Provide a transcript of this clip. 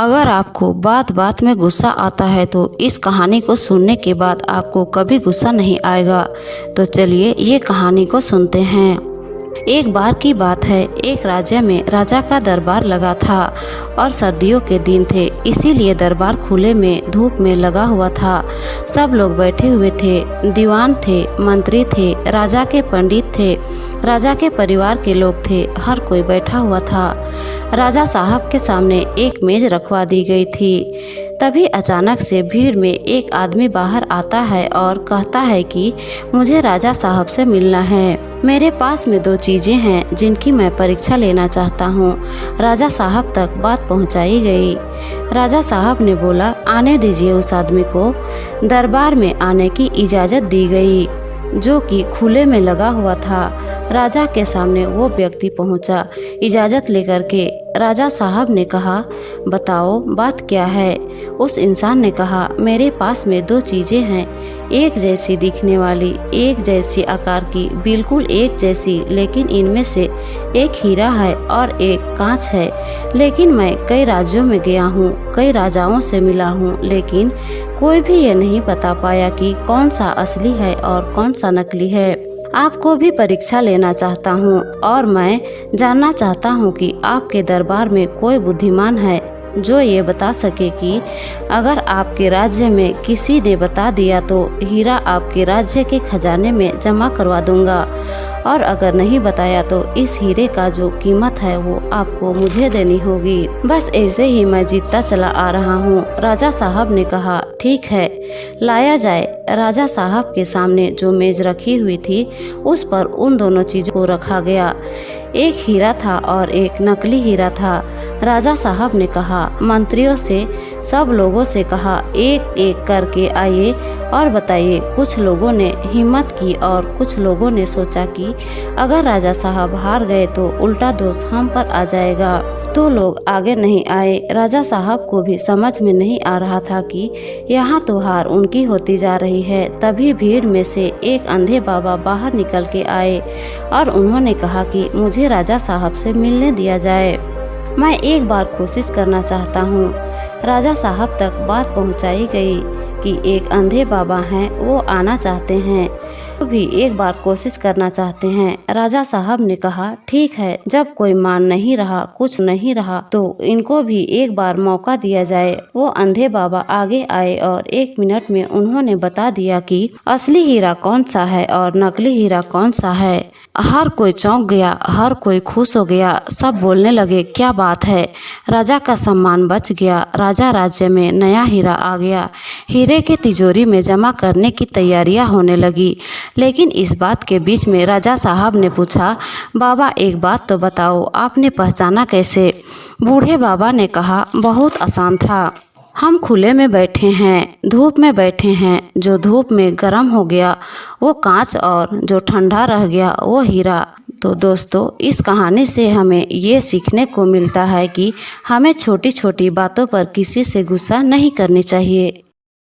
अगर आपको बात बात में गुस्सा आता है तो इस कहानी को सुनने के बाद आपको कभी गुस्सा नहीं आएगा। तो चलिए ये कहानी को सुनते हैं। एक बार की बात है, एक राज्य में राजा का दरबार लगा था और सर्दियों के दिन थे, इसीलिए दरबार खुले में धूप में लगा हुआ था। सब लोग बैठे हुए थे, दीवान थे, मंत्री थे, राजा के पंडित थे, राजा के परिवार के लोग थे, हर कोई बैठा हुआ था। राजा साहब के सामने एक मेज रखवा दी गई थी। तभी अचानक से भीड़ में एक आदमी बाहर आता है और कहता है कि मुझे राजा साहब से मिलना है। मेरे पास में 2 चीज़ें हैं जिनकी मैं परीक्षा लेना चाहता हूँ। राजा साहब तक बात पहुँचाई गई। राजा साहब ने बोला, आने दीजिए उस आदमी को। दरबार में आने की इजाज़त दी गई, जो कि खुले में लगा हुआ था। राजा के सामने वो व्यक्ति पहुंचा। इजाज़त लेकर के राजा साहब ने कहा, बताओ बात क्या है। उस इंसान ने कहा, मेरे पास में 2 चीज़ें हैं, एक जैसी दिखने वाली, एक जैसी आकार की, बिल्कुल एक जैसी, लेकिन इनमें से एक हीरा है और एक कांच है। लेकिन मैं कई राज्यों में गया हूँ, कई राजाओं से मिला हूँ, लेकिन कोई भी ये नहीं बता पाया कि कौन सा असली है और कौन सा नकली है। आपको भी परीक्षा लेना चाहता हूँ और मैं जानना चाहता हूँ कि आपके दरबार में कोई बुद्धिमान है जो ये बता सके कि अगर आपके राज्य में किसी ने बता दिया तो हीरा आपके राज्य के खजाने में जमा करवा दूंगा, और अगर नहीं बताया तो इस हीरे का जो कीमत है वो आपको मुझे देनी होगी। बस ऐसे ही मैं जीतता चला आ रहा हूँ। राजा साहब ने कहा, ठीक है, लाया जाए। राजा साहब के सामने जो मेज रखी हुई थी उस पर उन दोनों चीज़ों को रखा गया। एक हीरा था और एक नकली हीरा था। राजा साहब ने कहा, मंत्रियों से, सब लोगों से कहा, एक एक करके आइए और बताइए। कुछ लोगों ने हिम्मत की और कुछ लोगों ने सोचा कि अगर राजा साहब हार गए तो उल्टा दोष हम पर आ जाएगा, तो लोग आगे नहीं आए। राजा साहब को भी समझ में नहीं आ रहा था कि यहाँ तो हार उनकी होती जा रही है। तभी भीड़ में से एक अंधे बाबा बाहर निकल के आए और उन्होंने कहा कि मुझे राजा साहब से मिलने दिया जाए, मैं एक बार कोशिश करना चाहता हूँ। राजा साहब तक बात पहुँचाई गई कि एक अंधे बाबा हैं, वो आना चाहते हैं, वो भी एक बार कोशिश करना चाहते हैं। राजा साहब ने कहा, ठीक है, जब कोई मान नहीं रहा, कुछ नहीं रहा, तो इनको भी एक बार मौका दिया जाए। वो अंधे बाबा आगे आए और 1 मिनट में उन्होंने बता दिया कि असली हीरा कौन सा है और नकली हीरा कौन सा है। हर कोई चौंक गया, हर कोई खुश हो गया, सब बोलने लगे, क्या बात है, राजा का सम्मान बच गया, राजा राज्य में नया हीरा आ गया। हीरे की तिजोरी में जमा करने की तैयारियां होने लगी। लेकिन इस बात के बीच में राजा साहब ने पूछा, बाबा एक बात तो बताओ, आपने पहचाना कैसे। बूढ़े बाबा ने कहा, बहुत आसान था, हम खुले में बैठे हैं, धूप में बैठे हैं, जो धूप में गर्म हो गया वो कांच और जो ठंडा रह गया वो हीरा। तो दोस्तों, इस कहानी से हमें ये सीखने को मिलता है कि हमें छोटी छोटी बातों पर किसी से गुस्सा नहीं करनी चाहिए।